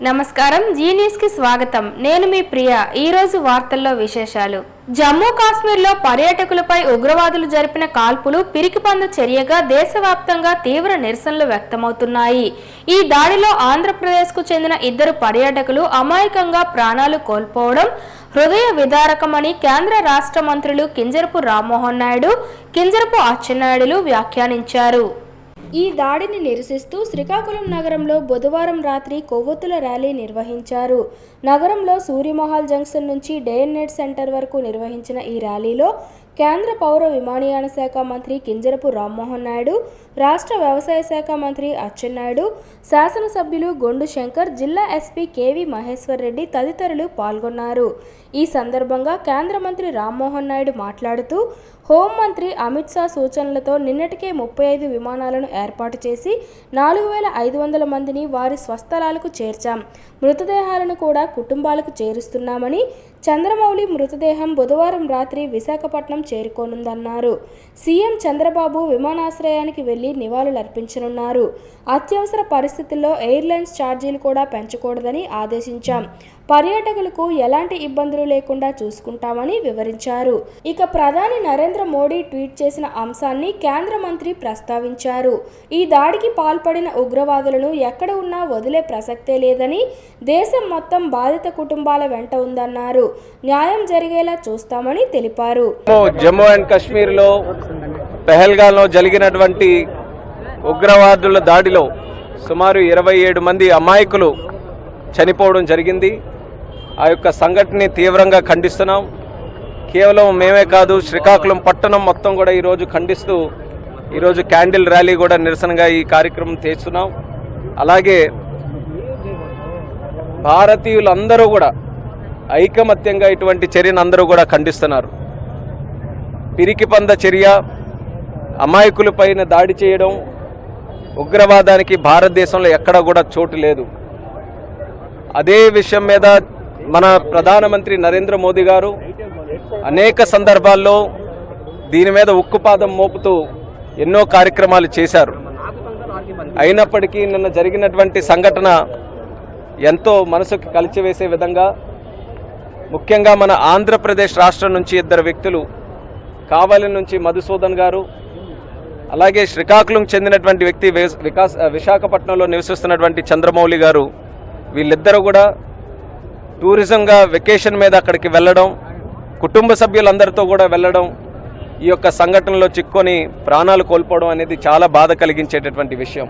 నమస్కారం G news కి స్వాగతం. నేను మీ ప్రియా. ఈ రోజు వార్తల్లో విశేషాలు. జమ్మూ కాశ్మీర్లో పర్యాటకులపై ఉగ్రవాదులు జరిపిన కాల్పులు పిరికిపంద చర్యగా దేశవ్యాప్తంగా తీవ్ర నిరసనలు వ్యక్తమవుతున్నాయి. ఈ దాడిలో ఆంధ్రప్రదేశ్కు చెందిన 2 పర్యాటకులు అమాయకంగా ప్రాణాలు కోల్పోవడం హృదయ విదారకమని కేంద్ర రాష్ట్ర మంత్రులు కింజరపు రామ్మోహన్ నాయుడు, కింజరపు అచ్చెన్నాయుడులు వ్యాఖ్యానించారు. ఈ దాడిని నిరసిస్తూ శ్రీకాకుళం నగరంలో బుధవారం రాత్రి కొవ్వొత్తుల ర్యాలీ నిర్వహించారు. నగరంలో సూర్యమహల్ జంక్షన్ నుంచి డే అండ్ నైట్ సెంటర్ వరకు నిర్వహించిన ఈ ర్యాలీలో కేంద్ర పౌర విమానయాన శాఖ మంత్రి కింజరపు రామ్మోహన్ నాయుడు, రాష్ట్ర వ్యవసాయ శాఖ మంత్రి అచ్చెన్నాయుడు, శాసనసభ్యులు గొండు శంకర్, జిల్లా ఎస్పీ కేవి మహేశ్వర్ రెడ్డి తదితరులు పాల్గొన్నారు. ఈ సందర్భంగా కేంద్ర మంత్రి రామ్మోహన్ నాయుడు మాట్లాడుతూ, హోంమంత్రి అమిత్ షా సూచనలతో నిన్నటికే 35 విమానాలను ఏర్పాటు చేసి 4500 మందిని వారి స్వస్థలాలకు చేర్చాం. మృతదేహాలను కూడా కుటుంబాలకు చేరుస్తున్నామని, చంద్రమౌళి మృతదేహం బుధవారం రాత్రి విశాఖపట్నం చేరుకోనుందన్నారు. సీఎం చంద్రబాబు విమానాశ్రయానికి వెళ్లి నివాళులర్పించనున్నారు. అత్యవసర పరిస్థితుల్లో ఎయిర్లైన్స్ ఛార్జీలు కూడా పెంచకూడదని ఆదేశించాం. పర్యాటకులకు ఎలాంటి ఇబ్బందులు లేకుండా చూసుకుంటామని వివరించారు. ఇక ప్రధాని నరేంద్ర మోడీ ట్వీట్ చేసిన అంశాన్ని కేంద్ర మంత్రి ప్రస్తావించారు. ఈ దాడికి పాల్పడిన ఉగ్రవాదులను ఎక్కడ ఉన్నా వదిలే ప్రసక్తే లేదని, దేశం మొత్తం బాధిత కుటుంబాల వెంట ఉందన్నారు. న్యాయం జరిగేలా చూస్తామని తెలిపారు. జమ్మూ అండ్ కాశ్మీర్లో పెహల్గాంలో జరిగినటువంటి ఉగ్రవాదుల దాడిలో సుమారు 27 మంది అమాయకులు చనిపోవడం జరిగింది. ఆ యొక్క సంఘటనని తీవ్రంగా ఖండిస్తున్నాం. కేవలం మేమే కాదు, శ్రీకాకుళం పట్టణం మొత్తం కూడా ఈరోజు ఖండిస్తూ ఈరోజు క్యాండిల్ ర్యాలీ కూడా నిరసనగా ఈ కార్యక్రమం చేస్తున్నాం. అలాగే భారతీయులందరూ కూడా ఐకమత్యంగా ఇటువంటి చర్యను అందరూ కూడా ఖండిస్తున్నారు. పిరికిపంద చర్య, అమాయకులపైన దాడి చేయడం, ఉగ్రవాదానికి భారతదేశంలో ఎక్కడా కూడా చోటు లేదు. అదే విషయం మీద మన ప్రధానమంత్రి నరేంద్ర మోదీ గారు అనేక సందర్భాల్లో దీని మీద ఉక్కుపాదం మోపుతూ ఎన్నో కార్యక్రమాలు చేశారు. అయినప్పటికీ నిన్న జరిగినటువంటి సంఘటన ఎంతో మనసుకి కలిచివేసే విధంగా, ముఖ్యంగా మన ఆంధ్రప్రదేశ్ రాష్ట్రం నుంచి 2 వ్యక్తులు, కావలి నుంచి మధుసూదన్ గారు, అలాగే శ్రీకాకుళం చెందినటువంటి వ్యక్తి విశాఖపట్నంలో నివసిస్తున్నటువంటి చంద్రమౌళి గారు, వీళ్ళిద్దరూ కూడా టూరిజంగా వెకేషన్ మీద అక్కడికి వెళ్ళడం, కుటుంబ సభ్యులందరితో కూడా వెళ్ళడం, ఈ యొక్క సంఘటనలో చిక్కుకొని ప్రాణాలు కోల్పోవడం అనేది చాలా బాధ కలిగించేటటువంటి విషయం.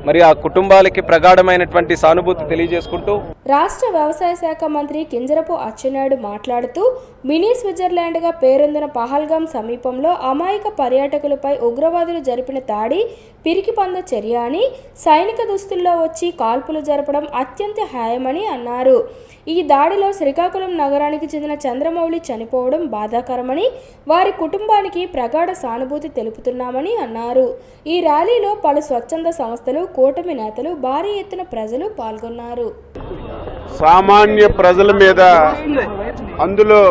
మరి ఆ కుటుంబాలకి ప్రగాఢమైనటువంటి సానుభూతి తెలియజేసుకుంటూ రాష్ట్ర వ్యవసాయ శాఖ మంత్రి కింజరపు అచ్చెన్నాయుడు మాట్లాడుతూ, మినీ స్విట్జర్లాండ్గా పేరొందిన పహల్గాం సమీపంలో అమాయక పర్యాటకులపై ఉగ్రవాదులు జరిపిన దాడి పిరికిపంద చర్య అని, సైనిక దుస్తుల్లో వచ్చి కాల్పులు జరపడం అత్యంత హాయమని అన్నారు. ఈ దాడిలో శ్రీకాకుళం నగరానికి చెందిన చంద్రమౌళి చనిపోవడం బాధాకరమని, వారి కుటుంబానికి ప్రగాఢ సానుభూతి తెలుపుతున్నామని అన్నారు. ఈ ర్యాలీలో పలు స్వచ్ఛంద సంస్థలు, కూటమి నేతలు, భారీ ఎత్తున ప్రజలు పాల్గొన్నారు. సామాన్య ప్రజల మీద, అందులో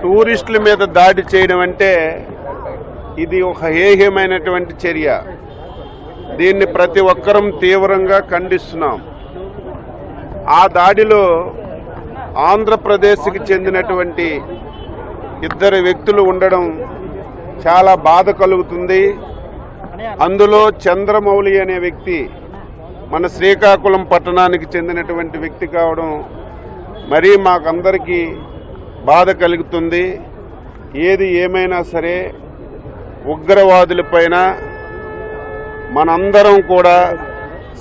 టూరిస్టుల మీద దాడి చేయడం అంటే ఇది ఒక హేయమైనటువంటి చర్య. దీన్ని ప్రతి ఒక్కరం తీవ్రంగా ఖండిస్తున్నాం. ఆ దాడిలో ఆంధ్రప్రదేశ్కి చెందినటువంటి 2 వ్యక్తులు ఉండడం చాలా బాధ కలుగుతుంది. అందులో చంద్రమౌళి అనే వ్యక్తి మన శ్రీకాకుళం పట్టణానికి చెందినటువంటి వ్యక్తి కావడం మరీ మాకందరికీ బాధ కలుగుతుంది. ఏది ఏమైనా సరే ఉగ్రవాదులపైన మనందరం కూడా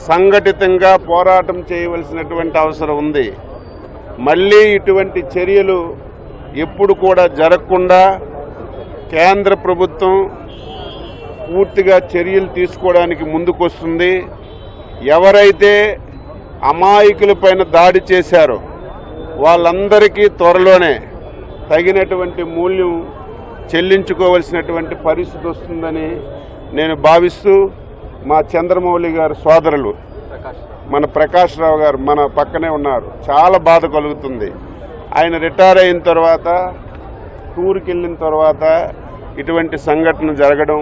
సంఘటితంగా పోరాటం చేయవలసినటువంటి అవసరం ఉంది. మళ్ళీ ఇటువంటి చర్యలు ఎప్పుడు కూడా జరగకుండా కేంద్ర ప్రభుత్వం పూర్తిగా చర్యలు తీసుకోవడానికి ముందుకొస్తుంది. ఎవరైతే అమాయకులపైన దాడి చేశారో వాళ్ళందరికీ త్వరలోనే తగినటువంటి మూల్యం చెల్లించుకోవలసినటువంటి పరిస్థితి వస్తుందని నేను భావిస్తూ, మా చంద్రమౌళి గారు సోదరులు మన ప్రకాష్ రావు గారు మన పక్కనే ఉన్నారు. చాలా బాధ కలుగుతుంది. ఆయన రిటైర్ అయిన తర్వాత, టూర్కి వెళ్ళిన తర్వాత ఇటువంటి సంఘటన జరగడం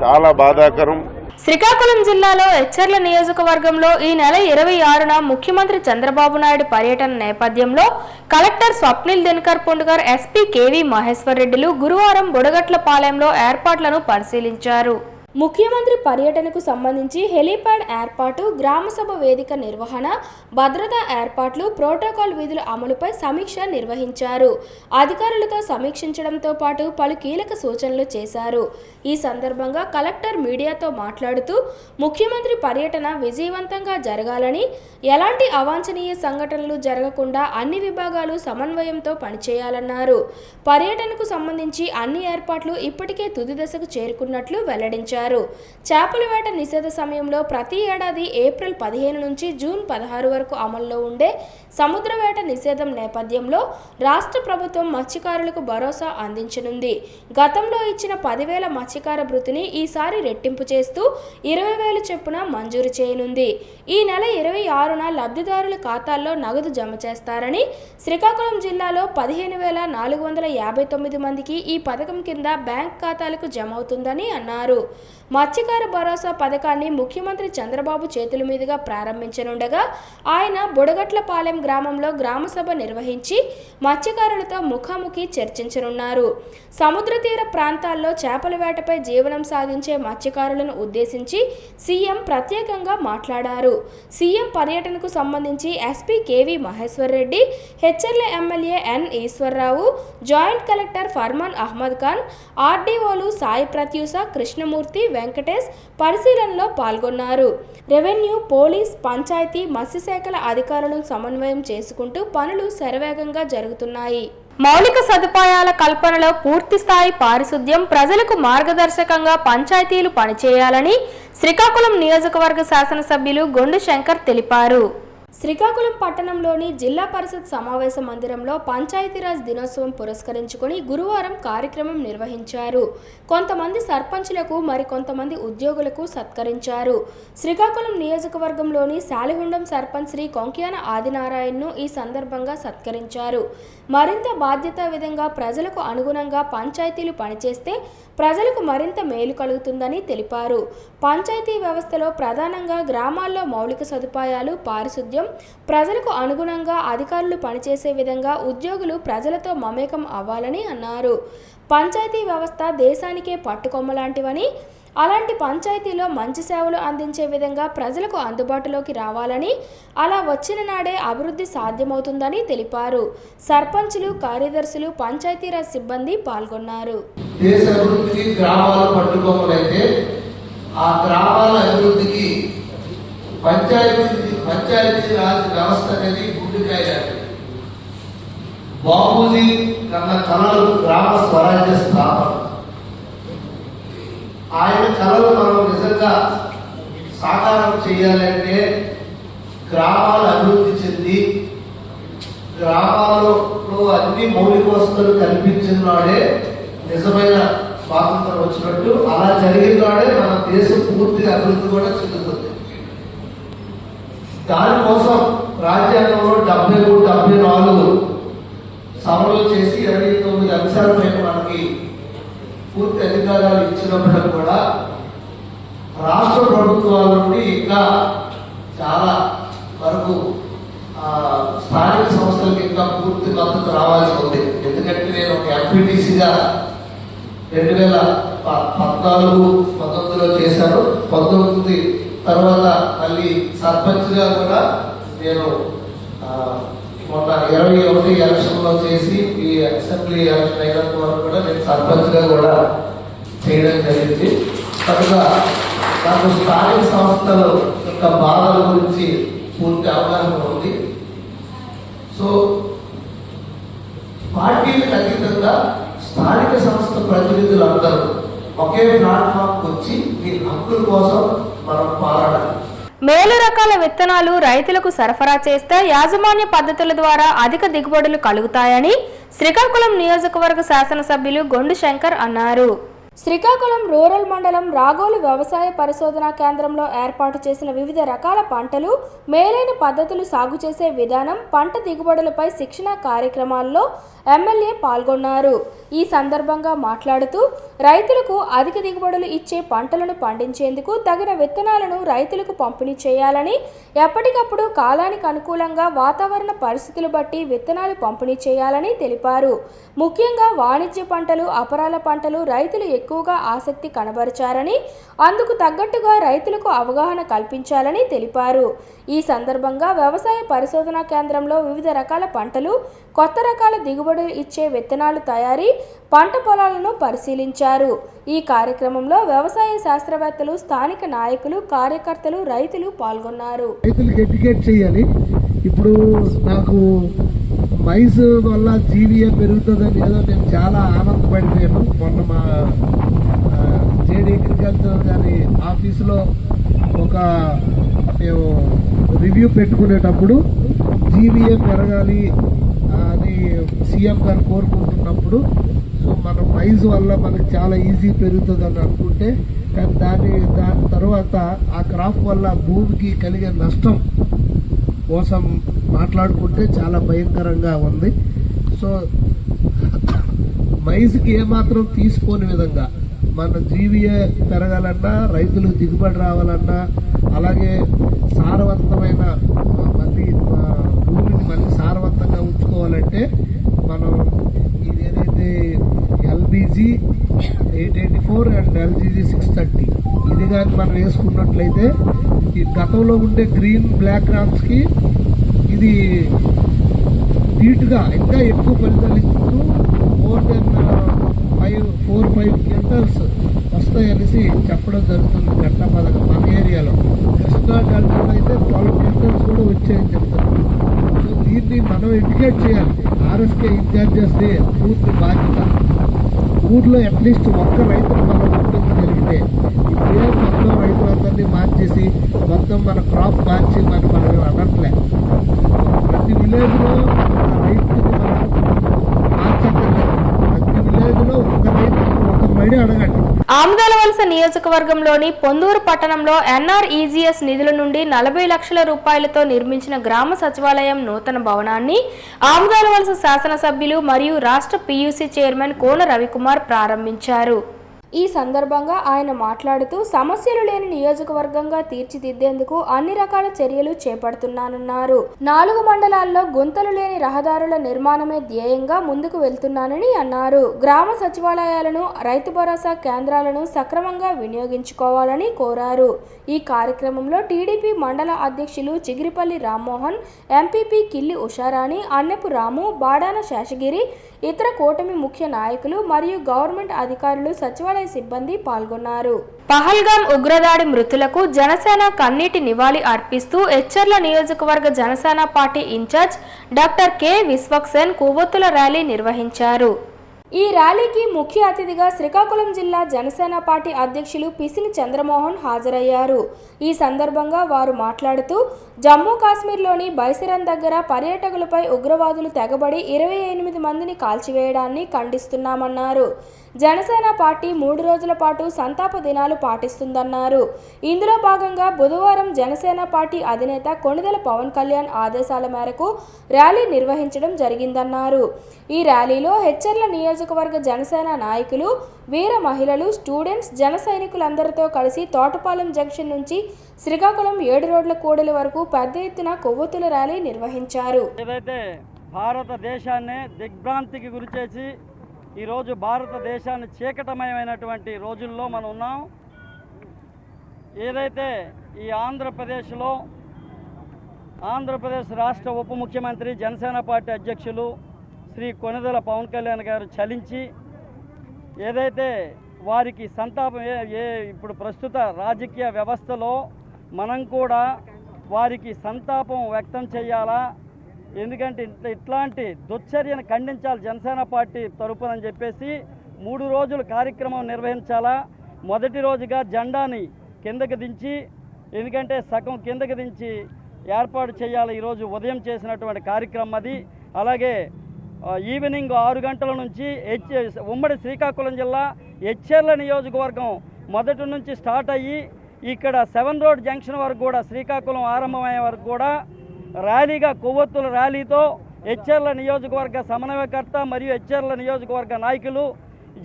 చాలా బాధాకరం. శ్రీకాకుళం జిల్లాలో ఎచ్చర్ల నియోజకవర్గంలో ఈ నెల 26న ముఖ్యమంత్రి చంద్రబాబు నాయుడు పర్యటన నేపథ్యంలో collector Swapnil Dinakar Pundugar, SP KV Maheshwar రెడ్డిలు గురువారం బుడగట్లపాలెంలో ఏర్పాట్లను పరిశీలించారు. ముఖ్యమంత్రి పర్యటనకు సంబంధించి హెలీప్యాడ్ ఏర్పాటు, గ్రామసభ వేదిక నిర్వహణ, భద్రతా ఏర్పాట్లు, ప్రోటోకాల్ విధుల అమలుపై సమీక్ష నిర్వహించారు. అధికారులతో సమీక్షించడంతో పాటు పలు కీలక సూచనలు చేశారు. ఈ సందర్భంగా కలెక్టర్ మీడియాతో మాట్లాడుతూ ముఖ్యమంత్రి పర్యటన విజయవంతంగా జరగాలని, ఎలాంటి అవాంఛనీయ సంఘటనలు జరగకుండా అన్ని విభాగాలు సమన్వయంతో పనిచేయాలన్నారు. పర్యటనకు సంబంధించి అన్ని ఏర్పాట్లు ఇప్పటికే తుది దశకు చేరుకున్నట్లు వెల్లడించారు. చేపల వేట నిషేధ సమయంలో ప్రతి ఏడాది ఏప్రిల్ 15 నుంచి జూన్ 16 వరకు అమల్లో ఉండే సముద్ర వేట నిషేధం నేపథ్యంలో రాష్ట్ర ప్రభుత్వం మత్స్యకారులకు భరోసా అందించనుంది. గతంలో ఇచ్చిన 10,000 మత్స్యకార భృతిని ఈసారి రెట్టింపు చేస్తూ 20,000 చొప్పున మంజూరు చేయనుంది. ఈ నెల 26న లబ్ధిదారుల ఖాతాల్లో నగదు జమ చేస్తారని, శ్రీకాకుళం జిల్లాలో 15,459 మందికి ఈ పథకం కింద బ్యాంక్ ఖాతాలకు జమ అవుతుందని అన్నారు. మత్స్యకార భరోసా పథకాన్ని ముఖ్యమంత్రి చంద్రబాబు చేతుల మీదుగా ప్రారంభించనుండగా ఆయన బుడగట్లపాలెం గ్రామంలో గ్రామసభ నిర్వహించి మత్స్యకారులతో ముఖాముఖి చర్చించనున్నారు. సముద్ర తీర ప్రాంతాల్లో చేపల వేటపై జీవనం సాగించే మత్స్యకారులను ఉద్దేశించి సీఎం ప్రత్యేకంగా మాట్లాడారు. సీఎం పర్యటనకు సంబంధించి SP KV Maheshwar Reddy, Etcherla MLA N Eswararao, joint collector Farman Ahmed Khan, ఆర్డీఓలు సాయి ప్రత్యూష, కృష్ణమూర్తి, వెంకటేష్ పరిశీలనలో పాల్గొన్నారు. రెవెన్యూ, పోలీస్, పంచాయతీ, మత్స్యశాఖల అధికారులను సమన్వయం చేసుకుంటూ పనులు శరవేగంగా జరుగుతున్నాయి. మౌలిక సదుపాయాల కల్పనలో పూర్తి స్థాయి పారిశుద్ధ్యం, ప్రజలకు మార్గదర్శకంగా పంచాయతీలు పనిచేయాలని శ్రీకాకుళం నియోజకవర్గ శాసనసభ్యులు గొండు శంకర్ తెలిపారు. శ్రీకాకుళం పట్టణంలోని జిల్లా పరిషత్ సమావేశ మందిరంలో పంచాయతీరాజ్ దినోత్సవం పురస్కరించుకొని గురువారం కార్యక్రమం నిర్వహించారు. కొంతమంది సర్పంచులకు, మరికొంతమంది ఉద్యోగులకు సత్కరించారు. శ్రీకాకుళం నియోజకవర్గంలోని శాలిహుండం సర్పంచ్ శ్రీ కొంక్యాన ఆదినారాయణను ఈ సందర్భంగా సత్కరించారు. మరింత బాధ్యతా విధంగా ప్రజలకు అనుగుణంగా పంచాయతీలు పనిచేస్తే ప్రజలకు మరింత మేలు కలుగుతుందని తెలిపారు. పంచాయతీ వ్యవస్థలో ప్రధానంగా గ్రామాల్లో మౌలిక సదుపాయాలు, పారిశుద్ధ్యం, ప్రజలకు అనుగుణంగా అధికారులు పనిచేసే విధంగా ఉద్యోగులు ప్రజలతో మమేకం అవ్వాలని అన్నారు. పంచాయతీ వ్యవస్థ దేశానికే పట్టుకొమ్మలాంటివని, అలాంటి పంచాయతీలో మంచి సేవలు అందించే విధంగా ప్రజలకు అందుబాటులోకి రావాలని, అలా వచ్చిన నాడే అభివృద్ధి సాధ్యమవుతుందని తెలిపారు. సర్పంచులు, కార్యదర్శులు, పంచాయతీరాజ్ సిబ్బంది పాల్గొన్నారు. దేశ అభివృద్ధికి గ్రామాలు పట్టుకోమలైతే ఆ గ్రామాల అభివృద్ధికి పంచాయతీరాజ్ వ్యవస్థ అనేది గుండెకాయ. బాబూజీ కన్న కళలు గ్రామ స్వరాజ్య స్థాపన. ఆయన కళలు మనం నిజంగా సాకారం చేయాలంటే గ్రామాలు అభివృద్ధి చెంది గ్రామాలలో అన్ని మౌలిక వసతులు కల్పించిన నాడే నిజమైన స్వాతంత్రం వచ్చినట్టు. అలా జరిగిన నాడే మన దేశం పూర్తిగా అభివృద్ధి కూడా చెందుతుంది. దానికోసం రాజ్యాంగంలో 73-74 సవరణలు చేసి 29 అంశాలపై మనకి పూర్తి అధికారాలు ఇచ్చినప్పుడు కూడా రాష్ట్ర ప్రభుత్వాల నుండి ఇంకా చాలా వరకు స్థానిక సంస్థలకు ఇంకా పూర్తి మద్దతు రావాల్సి ఉంది. ఎందుకంటే నేను ఒక ఎంపీటీసీగా 2014-19లో చేశాను. 19 తర్వాత మళ్ళీ సర్పంచ్గా కూడా నేను మొన్న 21 ఎలక్షన్లో చేసి ఈ అసెంబ్లీ ఎలక్షన్ అయినంత వరకు కూడా నేను సర్పంచ్గా కూడా చేయడం జరిగింది. కనుక నాకు స్థానిక సంస్థల యొక్క బాధల గురించి పూర్తి అవగాహన ఉంది. సో పార్టీలకు అతీతంగా స్థానిక సంస్థ ప్రతినిధులందరూ ఒకే ప్లాట్ఫామ్కి వచ్చి మీ హక్కుల కోసం మనం పోరాడాలి. మేలు రకాల విత్తనాలు రైతులకు సరఫరా చేస్తే యాజమాన్య పద్ధతుల ద్వారా అధిక దిగుబడులు కలుగుతాయని శ్రీకాకుళం నియోజకవర్గ శాసనసభ్యులు గొండు శంకర్ అన్నారు. శ్రీకాకుళం రూరల్ మండలం రాగోలు వ్యవసాయ పరిశోధనా కేంద్రంలో ఏర్పాటు చేసిన వివిధ రకాల పంటలు, మేలైన పద్ధతులు సాగు చేసే విధానం, పంట దిగుబడులపై శిక్షణ కార్యక్రమాల్లో ఎమ్మెల్యే పాల్గొన్నారు. ఈ సందర్భంగా మాట్లాడుతూ రైతులకు అధిక దిగుబడులు ఇచ్చే పంటలను పండించేందుకు తగిన విత్తనాలను రైతులకు పంపిణీ చేయాలని, ఎప్పటికప్పుడు కాలానికి అనుకూలంగా వాతావరణ పరిస్థితులు బట్టి విత్తనాలు పంపిణీ చేయాలని తెలిపారు. ముఖ్యంగా వాణిజ్య పంటలు, అపరాల పంటలు రైతులు ఎక్కువగా ఆసక్తి కనబరిచారని, అందుకు తగ్గట్టుగా రైతులకు అవగాహన కల్పించాలని తెలిపారు. ఈ సందర్భంగా వ్యవసాయ పరిశోధనా కేంద్రంలో వివిధ రకాల పంటలు, కొత్త రకాల దిగుబడులు ఇచ్చే విత్తనాలు తయారీ, పంట పొలాలను పరిశీలించారు. ఈ కార్యక్రమంలో వ్యవసాయ శాస్త్రవేత్తలు, స్థానిక నాయకులు, కార్యకర్తలు, రైతులు పాల్గొన్నారు. రైతులకు ఎడ్యుకేట్ చేయాలి. ఇప్పుడు నాకు మైస్ వల్ల జీవీఏ పెరుగుతుందని ఏదో నేను చాలా ఆనందపడిపోయాను. మొన్న మా జేడీ అగ్రికల్చర్ గారి ఆఫీసులో ఒక మేము రివ్యూ పెట్టుకునేటప్పుడు జీవీఏ పెరగాలి అని సీఎం గారు కోరుకుంటున్నప్పుడు, సో మనం మైజ్ వల్ల మనకు చాలా ఈజీ పెరుగుతుంది అని అనుకుంటే, కానీ దాని తర్వాత ఆ క్రాప్ వల్ల భూమికి కలిగే నష్టం కోసం మాట్లాడుకుంటే చాలా భయంకరంగా ఉంది. సో మైజ్కి ఏమాత్రం తీసుకోని విధంగా మన జీవీఏ పెరగాలన్నా, రైతులు దిగుబడి రావాలన్నా, అలాగే సారవంతమైన భూమిని మళ్ళీ సారవంతంగా ఉంచుకోవాలంటే మనం ఇదేదైతే ఎల్బీజీ 884 అండ్ ఎల్జీజీ 630 ఇది కానీ మనం వేసుకున్నట్లయితే ఈ గతంలో ఉండే గ్రీన్ బ్లాక్ క్రాప్స్కి ఇది నీట్గా ఇంకా ఎక్కువ ఫలితాలు ఇస్తూ మోర్ దెన్ 4-5 క్వింటల్స్ వస్తాయనేసి చెప్పడం జరుగుతుంది. గట్ట పథకం మన ఏరియాలో కృష్ణా డెల్టాలో అయితే 12 క్వింటల్స్ కూడా వచ్చాయని చెప్తారు. సో దీన్ని మనం ఎడ్యుకేట్ చేయాలి. ఆర్ఎస్కే ఇన్ఛార్జెస్ది పూర్తి బాధ్యత. ఊర్లో అట్లీస్ట్ ఒక్క రైతును మనం గుర్తించగలిగితే, ఇప్పుడే మొత్తం రైతులందరినీ మార్చేసి మొత్తం మన క్రాప్ మార్చి మనం అనట్లే. ప్రతి విలేజ్లో రైతుని మనం మార్చక్కర్లేదు. ప్రతి విలేజ్లో ఒక రైతుని ఒక మడి అడగండి. ఆముదాలవలస నియోజకవర్గంలోని పొందూరు పట్టణంలో ఎన్ఆర్ఈజీఎస్ నిధుల నుండి 40 లక్షల రూపాయలతో నిర్మించిన గ్రామ సచివాలయం నూతన భవనాన్ని ఆముదాలవలస శాసనసభ్యులు మరియు రాష్ట్ర పీయూసీ చైర్మన్ కోన రవికుమార్ ప్రారంభించారు. ఈ సందర్భంగా ఆయన మాట్లాడుతూ సమస్యలు లేని నియోజకవర్గంగా తీర్చిదిద్దేందుకు అన్ని రకాల చర్యలు చేపడుతున్నానన్నారు. 4 మండలాల్లో గుంతలు లేని రహదారుల నిర్మాణమే ధ్యేయంగా ముందుకు వెళ్తున్నానని అన్నారు. గ్రామ సచివాలయాలను, రైతు భరోసా కేంద్రాలను సక్రమంగా వినియోగించుకోవాలని కోరారు. ఈ కార్యక్రమంలో టీడీపీ మండల అధ్యక్షులు చిగిరిపల్లి రామ్మోహన్, ఎంపీపీ కిల్లి ఉషారాణి, అన్నెపు రాము, బాడాన శేషగిరి, ఇతర కూటమి ముఖ్య నాయకులు మరియు గవర్నమెంట్ అధికారులు, సచివాలయ సిబ్బంది పాల్గొన్నారు. పహల్గాం ఉగ్రదాడి మృతులకు జనసేన కన్నీటి నివాళి అర్పిస్తూ ఎచ్చర్ల నియోజకవర్గ Janasena party incharge doctor K Vishwaksen కొవ్వొత్తుల ర్యాలీ నిర్వహించారు. ఈ ర్యాలీకి ముఖ్య అతిథిగా శ్రీకాకుళం జిల్లా జనసేన పార్టీ అధ్యక్షులు పిసిని చంద్రమోహన్ హాజరయ్యారు. ఈ సందర్భంగా వారు మాట్లాడుతూ జమ్మూ కాశ్మీర్లోని బైసిరన్ దగ్గర పర్యాటకులపై ఉగ్రవాదులు తెగబడి 28 మందిని కాల్చివేయడాన్ని ఖండిస్తున్నామన్నారు. జనసేన పార్టీ 3 రోజుల పాటు సంతాప దినాలు పాటిస్తుందన్నారు. ఇందులో భాగంగా బుధవారం జనసేన పార్టీ అధినేత కొణిదెల పవన్ కళ్యాణ్ ఆదేశాల మేరకు ర్యాలీ నిర్వహించడం జరిగిందన్నారు. ఈ ర్యాలీలో హెచ్చర్ల నియోజకవర్గ జనసేన నాయకులు, వీర మహిళలు, స్టూడెంట్స్, జన సైనికులందరితో కలిసి తోటపాలెం జంక్షన్ నుంచి శ్రీకాకుళం 7 రోడ్ల కూడలి వరకు పెద్ద ఎత్తున కొవ్వొత్తుల ర్యాలీ నిర్వహించారు. ఏదైతే భారతదేశాన్ని దిగ్భ్రాంతికి గురిచేసి ఈరోజు భారతదేశాన్ని చీకటమయమైనటువంటి రోజుల్లో మనం ఉన్నాం. ఏదైతే ఈ ఆంధ్రప్రదేశ్ రాష్ట్ర ఉప ముఖ్యమంత్రి, జనసేన పార్టీ అధ్యక్షులు శ్రీ కొణిదెల పవన్ కళ్యాణ్ గారు చలించి ఏదైతే వారికి సంతాపం ఇప్పుడు ప్రస్తుత రాజకీయ వ్యవస్థలో మనం కూడా వారికి సంతాపం వ్యక్తం చేయాలా, ఎందుకంటే ఇట్లాంటి దుశ్చర్యను ఖండించాలి జనసేన పార్టీ తరపునని చెప్పేసి 3 రోజుల కార్యక్రమం నిర్వహించాలా. మొదటి రోజుగా జెండాని కిందకి దించి, ఎందుకంటే సగం కిందకి దించి ఏర్పాటు చేయాలి. ఈరోజు ఉదయం చేసినటువంటి కార్యక్రమం అది. అలాగే ఈవినింగ్ 6 గంటల నుంచి ఉమ్మడి శ్రీకాకుళం జిల్లా ఎచ్చెర్ల నియోజకవర్గం మొదటి నుంచి స్టార్ట్ అయ్యి ఇక్కడ 7 రోడ్ జంక్షన్ వరకు కూడా శ్రీకాకుళం ఆరంభమయ్యే వరకు కూడా ర్యాలీగా కొవ్వొత్తుల ర్యాలీతో ఎచ్చెర్ల నియోజకవర్గ సమన్వయకర్త మరియు ఎచ్చెర్ల నియోజకవర్గ నాయకులు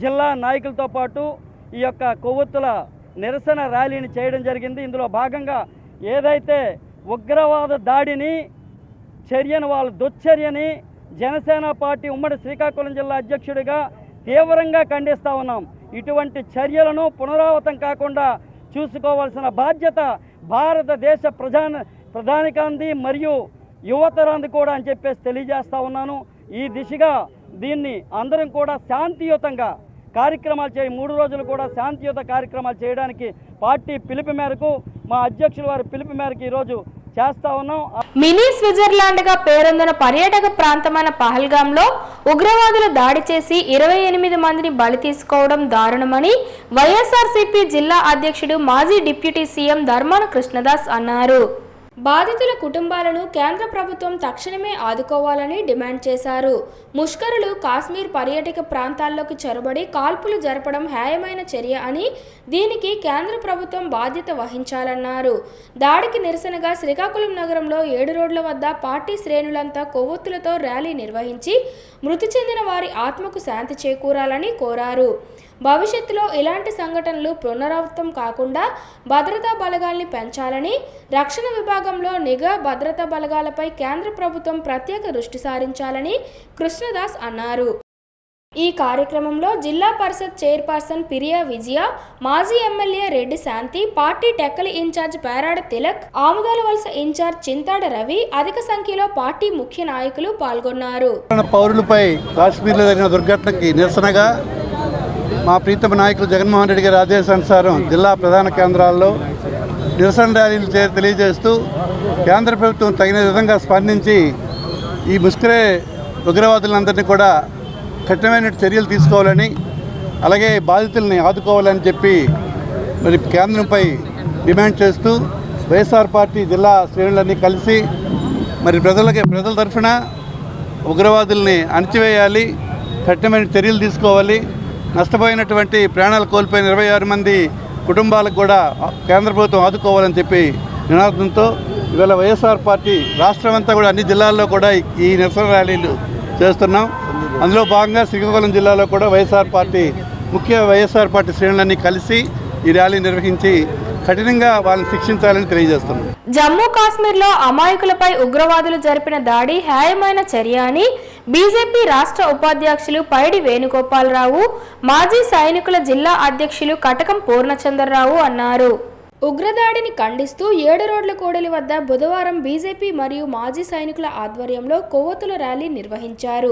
జిల్లా నాయకులతో పాటు ఈ యొక్క కొవ్వొత్తుల నిరసన ర్యాలీని చేయడం జరిగింది. ఇందులో భాగంగా ఏదైతే ఉగ్రవాద దాడిని చర్యను వాళ్ళ దుశ్చర్యని జనసేన పార్టీ ఉమ్మడి శ్రీకాకుళం జిల్లా అధ్యక్షుడిగా తీవ్రంగా ఖండిస్తూ ఉన్నాం. ఇటువంటి చర్యలను పునరావృతం కాకుండా చూసుకోవాల్సిన బాధ్యత భారతదేశ ప్రధానికాంది మరియు యువతరాంది కూడా అని చెప్పేసి తెలియజేస్తూ ఉన్నాను. ఈ దిశగా దీన్ని అందరం కూడా శాంతియుతంగా కార్యక్రమాలు 3 రోజులు కూడా శాంతియుత కార్యక్రమాలు చేయడానికి పార్టీ పిలుపు మేరకు మా అధ్యక్షుల వారి పిలుపు మేరకు ఈరోజు చేస్తా ఉన్నాం. మినీ స్విట్జర్లాండ్ గా పేరొందిన పర్యాటక ప్రాంతమైన పహల్గాంలో ఉగ్రవాదులు దాడి చేసి 28 మందిని బలి తీసుకోవడం దారుణమని వైఎస్ఆర్సీపీ జిల్లా అధ్యక్షుడు మాజీ డిప్యూటీ సీఎం ధర్మాన కృష్ణదాస్ అన్నారు. బాధితుల కుటుంబాలను కేంద్ర ప్రభుత్వం తక్షణమే ఆదుకోవాలని డిమాండ్ చేశారు. ముష్కరులు కాశ్మీర్ పర్యాటక ప్రాంతాల్లోకి చొరబడి కాల్పులు జరపడం హేయమైన చర్య అని, దీనికి కేంద్ర ప్రభుత్వం బాధ్యత వహించాలన్నారు. దాడికి నిరసనగా శ్రీకాకుళం నగరంలో 7 రోడ్ల వద్ద పార్టీ శ్రేణులంతా కొవ్వొత్తులతో ర్యాలీ నిర్వహించి మృతి చెందిన వారి ఆత్మకు శాంతి చేకూరాలని కోరారు. భవిష్యత్తులో ఇలాంటి సంఘటనలు పునరావృతం కాకుండా భద్రతా బలగాల్ని పెంచాలని, రక్షణ విభాగంలో నిఘా భద్రతా బలగాలపై కేంద్ర ప్రభుత్వం ప్రత్యేక దృష్టి సారించాలని కృష్ణదాస్ అన్నారు. ఈ కార్యక్రమంలో జిల్లా పరిషత్ చైర్పర్సన్ పిరియా విజయ, మాజీ ఎమ్మెల్యే రెడ్డి శాంతి, పార్టీ టెక్కలి ఇన్ఛార్జ్ పేరాడ తిలక్, ఆముదాల వలస ఇన్ఛార్జ్ చింతాడ రవి, అధిక సంఖ్యలో పార్టీ ముఖ్య నాయకులు పాల్గొన్నారు. పౌరులపై కాశ్మీర్లో జరిగిన దుర్ఘటనకి నిరసనగా మా ప్రీతమ నాయకులు జగన్మోహన్ రెడ్డి గారి ఆదేశానుసారం జిల్లా ప్రధాన కేంద్రాల్లో నిరసన ర్యాలీలు తెలియజేస్తూ కేంద్ర ప్రభుత్వం తగిన విధంగా స్పందించి ఈ ముష్కరే ఉగ్రవాదులందరినీ కూడా కఠినమైన చర్యలు తీసుకోవాలని, అలాగే బాధితుల్ని ఆదుకోవాలని చెప్పి మరి కేంద్రంపై డిమాండ్ చేస్తూ వైఎస్ఆర్ పార్టీ జిల్లా శ్రేణులన్నీ కలిసి మరి ప్రజల తరఫున ఉగ్రవాదుల్ని అణచివేయాలి, కఠినమైన చర్యలు తీసుకోవాలి, నష్టపోయినటువంటి ప్రాణాలు కోల్పోయిన 26 మంది కుటుంబాలకు కూడా కేంద్ర ప్రభుత్వం ఆదుకోవాలని చెప్పి నినాదంతో ఇవాళ వైఎస్ఆర్ పార్టీ రాష్ట్రం అంతా కూడా అన్ని జిల్లాల్లో కూడా ఈ నిరసన ర్యాలీలు చేస్తున్నాం. అందులో భాగంగా శ్రీకాకుళం జిల్లాలో కూడా వైఎస్ఆర్ పార్టీ శ్రేణులన్నీ కలిసి ఈ ర్యాలీ నిర్వహించి కఠినంగా వాళ్ళని శిక్షించాలని తెలియజేస్తున్నాం. జమ్మూ కాశ్మీర్లో అమాయకులపై ఉగ్రవాదులు జరిపిన దాడి హేయమైన చర్య అని బీజేపీ రాష్ట్ర ఉపాధ్యక్షులు పైడి వేణుగోపాలరావు, మాజీ సైనికుల జిల్లా అధ్యక్షులు కటకం పూర్ణచంద్రరావు అన్నారు. ఉగ్రదాడిని ఖండిస్తూ 7 రోడ్ల కూడలి వద్ద బుధవారం బీజేపీ మరియు మాజీ సైనికుల ఆధ్వర్యంలో కొవ్వొత్తుల ర్యాలీ నిర్వహించారు.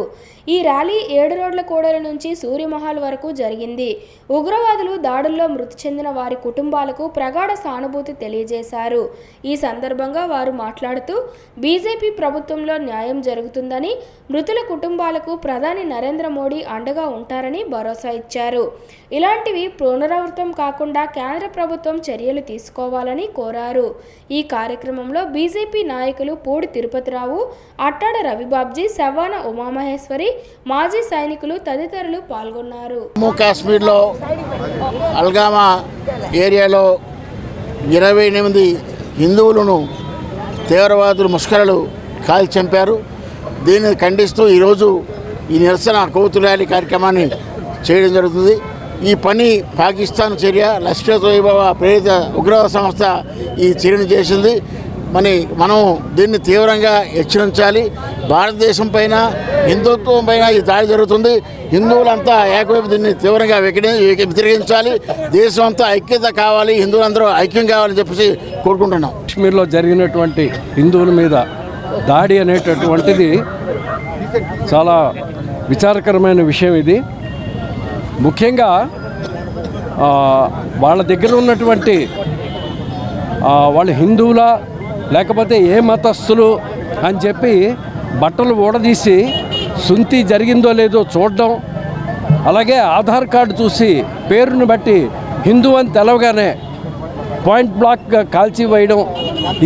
ఈ ర్యాలీ 7 రోడ్ల కూడలి నుంచి సూర్యమహల్ వరకు జరిగింది. ఉగ్రవాదులు దాడుల్లో మృతి చెందిన వారి కుటుంబాలకు ప్రగాఢ సానుభూతి తెలియజేశారు. ఈ సందర్భంగా వారు మాట్లాడుతూ బీజేపీ ప్రభుత్వంలో న్యాయం జరుగుతుందని, మృతుల కుటుంబాలకు ప్రధాని నరేంద్ర మోడీ అండగా ఉంటారని భరోసా ఇచ్చారు. ఇలాంటివి పునరావృతం కాకుండా కేంద్ర ప్రభుత్వం చర్యలు తీసుకోవాలని కోరారు. ఈ కార్యక్రమంలో బీజేపీ నాయకులు పూడి తిరుపతిరావు, అట్టాడ రవిబాబ్జీ, సవాన ఉమామహేశ్వరి, మాజీ సైనికులు తదితరులు పాల్గొన్నారు. జమ్మూ కాశ్మీర్లో అల్గామా ఏరియాలో 28 హిందువులను తీవ్రవాదులు ముష్కరులు కాల్చి చంపారు. దీన్ని ఖండిస్తూ ఈరోజు ఈ నిరసన కొవ్వొత్తుల ర్యాలీ కార్యక్రమాన్ని చేయడం జరుగుతుంది. ఈ పని పాకిస్తాన్ చర్య, లష్కర్-ఏ-తోయిబా ప్రేరిత ఉగ్రవాద సంస్థ ఈ చర్యను చేసింది. మనం దీన్ని తీవ్రంగా హెచ్చరించాలి. భారతదేశం పైన, హిందుత్వం పైన ఈ దాడి జరుగుతుంది. హిందువులంతా ఏకవైపు దీన్ని తీవ్రంగా వ్యతిరేకించాలి. దేశం అంతా ఐక్యత కావాలి, హిందువులందరూ ఐక్యం కావాలని చెప్పేసి కోరుకుంటున్నాం. కాశ్మీర్లో జరిగినటువంటి హిందువుల మీద దాడి అనేటటువంటిది చాలా విచారకరమైన విషయం. ఇది ముఖ్యంగా వాళ్ళ దగ్గర ఉన్నటువంటి వాళ్ళు హిందువులా లేకపోతే ఏ మతస్థులు అని చెప్పి బట్టలు ఊడదీసి సుంతి జరిగిందో లేదో చూడడం, అలాగే ఆధార్ కార్డు చూసి పేరును బట్టి హిందూ అని తెలవగానే పాయింట్ బ్లాక్గా కాల్చి వేయడం,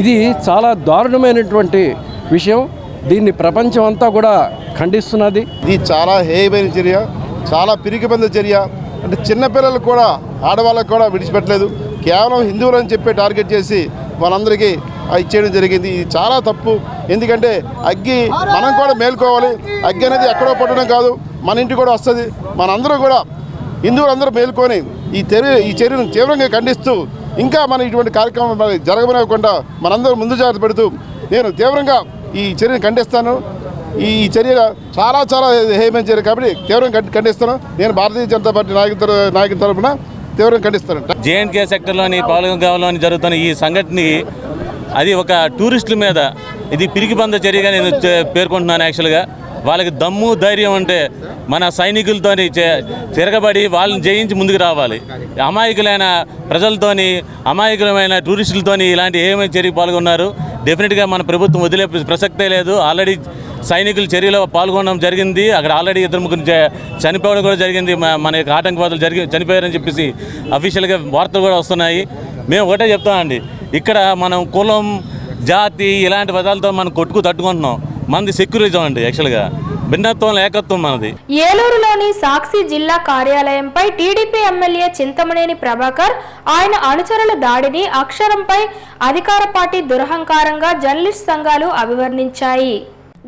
ఇది చాలా దారుణమైనటువంటి విషయం. దీన్ని ప్రపంచం అంతా కూడా ఖండిస్తున్నది. ఇది చాలా హేయమైన చర్య, చాలా పిరికిబంద చర్య. అంటే చిన్నపిల్లలు కూడా, ఆడవాళ్ళకు కూడా విడిచిపెట్టలేదు. కేవలం హిందువులని చెప్పి టార్గెట్ చేసి వాళ్ళందరికీ ఇచ్చేయడం జరిగింది. ఇది చాలా తప్పు. ఎందుకంటే అగ్గి మనం కూడా మేల్కోవాలి. అగ్గి అనేది ఎక్కడో పట్టడం కాదు, మన ఇంటికి కూడా వస్తుంది. మనందరూ కూడా హిందువులందరూ మేల్కొని ఈ చర్యను తీవ్రంగా ఖండిస్తూ ఇంకా మన ఇటువంటి కార్యక్రమం జరగనివ్వకుండా మనందరూ ముందు జాగ్రత్త పెడుతూ నేను తీవ్రంగా ఈ చర్యను ఖండిస్తాను. ఈ చర్య చాలా చాలా హేయమైన చర్య కాబట్టి తీవ్రంగా ఖండిస్తాను. నేను భారతీయ జనతా పార్టీ నాయకుల తరఫున తీవ్రంగా ఖండిస్తాను. జేఎన్కే సెక్టర్లోని పాలగాంలోని జరుగుతున్న ఈ సంఘటనని అది ఒక టూరిస్టుల మీద ఇది పిరికిబంద చర్యగా నేను పేర్కొంటున్నాను. యాక్చువల్గా వాళ్ళకి దమ్ము ధైర్యం అంటే మన సైనికులతో తిరగబడి వాళ్ళని జయించి ముందుకు రావాలి. అమాయకులైన ప్రజలతోని, అమాయకులమైన టూరిస్టులతోని ఇలాంటి ఏమైనా చర్య పాల్గొన్నారు. డెఫినెట్గా మన ప్రభుత్వం వదిలే ప్రసక్తే లేదు. ఆల్రెడీ సైనికులు చర్యలో పాల్గొనడం జరిగింది. అక్కడ ఆల్రెడీ 2-3 చనిపోవడం కూడా జరిగింది. మన యొక్క ఆటంకవాదులు చనిపోయారని చెప్పేసి అఫీషియల్గా వార్తలు కూడా వస్తున్నాయి. మేము ఒకటే చెప్తామండి, ఇక్కడ మనం కులం, జాతి ఇలాంటి పదాలతో మనం తట్టుకుంటున్నాం. మనది సెక్యులరిజం అండి. యాక్చువల్గా భిన్నత్వం, ఏకత్వం మనది. ఏలూరులోని సాక్షి జిల్లా కార్యాలయంపై టీడీపీ ఎమ్మెల్యే చింతమనేని ప్రభాకర్, ఆయన అనుచరుల దాడిని అక్షరంపై అధికార పార్టీ దురహంకారంగా జర్నలిస్ట్ సంఘాలు అభివర్ణించాయి.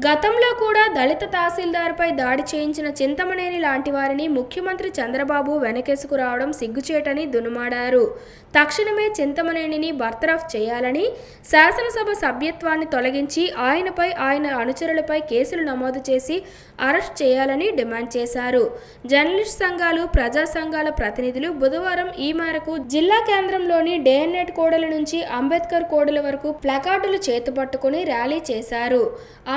గతంలో కూడా దళిత తహసీల్దార్పై దాడి చేయించిన చింతమనేని లాంటి వారిని ముఖ్యమంత్రి చంద్రబాబు వెనకేసుకు రావడం సిగ్గుచేటని దునుమాడారు. తక్షణమే చింతమనేనిని బర్తరఫ్ చేయాలని, శాసనసభ సభ్యత్వాన్ని తొలగించి ఆయనపై, ఆయన అనుచరులపై కేసులు నమోదు చేసి అరెస్ట్ చేయాలని డిమాండ్ చేశారు. జర్నలిస్ట్ సంఘాలు, ప్రజా సంఘాల ప్రతినిధులు బుధవారం ఈ మేరకు జిల్లా కేంద్రంలోని డే&నైట్ కోడల నుంచి అంబేద్కర్ కోడల వరకు ప్లకార్డులు చేతుపట్టుకుని ర్యాలీ చేశారు.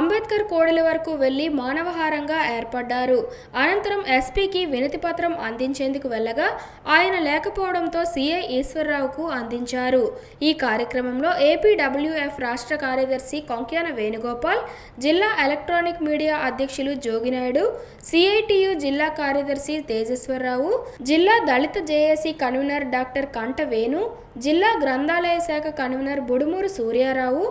అంబేద్కర్ కోడల వరకు వెళ్లి మానవహారంగా ఏర్పడ్డారు. అనంతరం ఎస్పీకి వినతి పత్రం అందించేందుకు వెళ్ళగా ఆయన లేకపోవడంతో సీఐ ఈశ్వర్రావుకు అందించారు. ఈ కార్యక్రమంలో ఏపీడబ్ల్యూఎఫ్ రాష్ట్ర కార్యదర్శి కొంక్యాన వేణుగోపాల్, జిల్లా ఎలక్ట్రానిక్ మీడియా అధ్యక్షులు జోగినాయుడు, సిఐటియు జిల్లా కార్యదర్శి తేజేశ్వరరావు, జిల్లా దళిత జేఏసీ కన్వీనర్ డాక్టర్ కంట వేణు, జిల్లా గ్రంథాలయ శాఖ convener Budumuru Suryarao,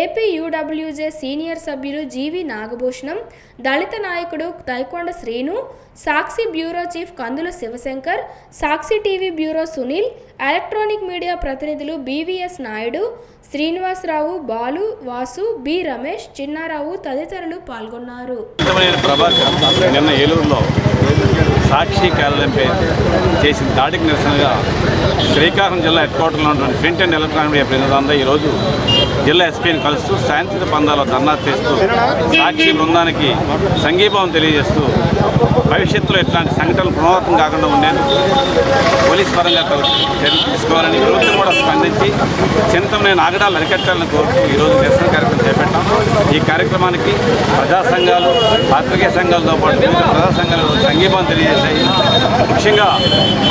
AP UWJ senior సభ్యులు జీవి నాగభూషణం, దళిత నాయకుడు Taikonda Srinu, Sakshi bureau chief Kandula Sivashankar, Sakshi TV bureau Sunil, electronic media ప్రతినిధులు బీవీఎస్ నాయుడు, శ్రీనివాసరావు, బాలు, వాసు, బి రమేష్, చిన్నారావు తదితరులు పాల్గొన్నారు. నిన్న ఏలూరులో సాక్షి కార్యాలయంపై చేసిన దాడికి నిరసనగా శ్రీకాకుళం జిల్లా హెడ్ క్వార్టర్లో ఉన్నటువంటి ప్రింట్ అండ్ ఎలక్ట్రానిక్ మీడియా ప్రతినిధులందరూ ఈరోజు జిల్లా ఎస్పీని కలుస్తూ శాంతియుత పందాలో ధర్నా చేస్తూ సాక్షి బృందానికి సంఘీభావం తెలియజేస్తూ భవిష్యత్తులో ఇట్లాంటి సంఘటనలు పునరావృతం కాకుండా ఉండేందుకు పోలీస్ పరంగా చర్యలు తీసుకోవాలని ప్రభుత్వం కూడా స్పందించి చింతమనేని ఆగడాలను అరికట్టాలని కోరుతూ ఈరోజు నిరసన కార్యక్రమం చేపట్టాం. ఈ కార్యక్రమానికి ప్రజా సంఘాలు, పాత్రికేయ సంఘాలతో పాటు వివిధ ప్రజా సంఘాలు సంఘీభావం తెలియజేశాయి. ముఖ్యంగా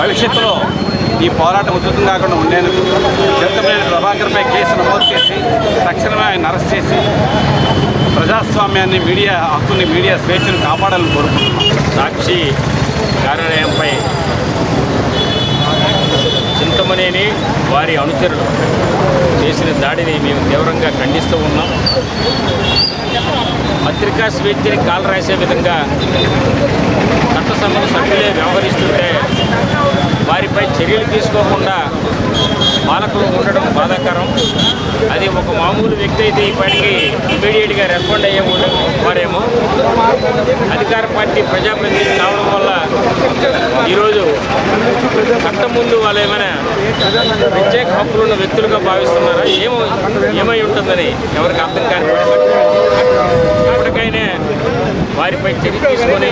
భవిష్యత్తులో ఈ పోరాటం ఉధృతం కాకుండా ఉండేందుకు చింతమనేని ప్రభాకర్పై కేసు నమోదు చేసి తక్షణమే ఆయన అరెస్ట్ చేసి ప్రజాస్వామ్యాన్ని, మీడియా హక్కుని, మీడియా స్వేచ్ఛను కాపాడాలని కోరుకుంటున్నాం. సాక్షి కార్యాలయంపై చింతమనేని వారి అనుచరులు చేసిన దాడిని మేము తీవ్రంగా ఖండిస్తూ ఉన్నాం. పత్రికా స్వేచ్ఛని కాలరాసే విధంగా చట్టసభల సభ్యులే వ్యవహరిస్తుంటే వారిపై చర్యలు తీసుకోకుండా పాలకులు ఉండడం బాధాకరం. అది ఒక మామూలు వ్యక్తి అయితే ఇప్పటికీ ఇమీడియట్గా రెస్పాండ్ అయ్యే వారేమో, అధికార పార్టీ ప్రజాప్రతినిధి కావడం వల్ల ఈరోజు చట్టం ముందు వాళ్ళు ఏమైనా ప్రత్యేక హక్కులు ఉన్న వ్యక్తులుగా భావిస్తున్నారా, ఏమై ఉంటుందని ఎవరికి అర్థం కాని ఇప్పటికైనా వారిపై చర్య తీసుకొని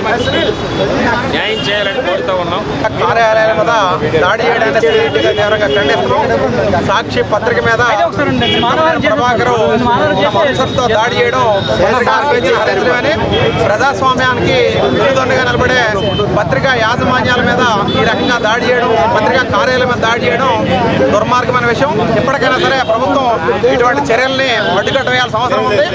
న్యాయం చేయాలని కోరుతూ ఉన్నాం. కార్యాలయాల మీద దాడి చేయడానికి తీవ్రంగా ఖండిస్తున్నాం. సాక్షి పత్రిక మీద ప్రభాకర్ మనసుతో దాడి చేయడం హరించలేమని, ప్రజాస్వామ్యానికి విరుద్ధంగా నిలబడే పత్రికా యాజమాన్యాల మీద ఈ రకంగా దాడి చేయడం, పత్రికా కార్యాలయం మీద దాడి చేయడం దుర్మార్గమైన విషయం. ఇప్పటికైనా సరే ప్రభుత్వం ఇటువంటి చర్యల్ని అడ్డుకట్ట వేయాల్సిన అవసరం ఉంది.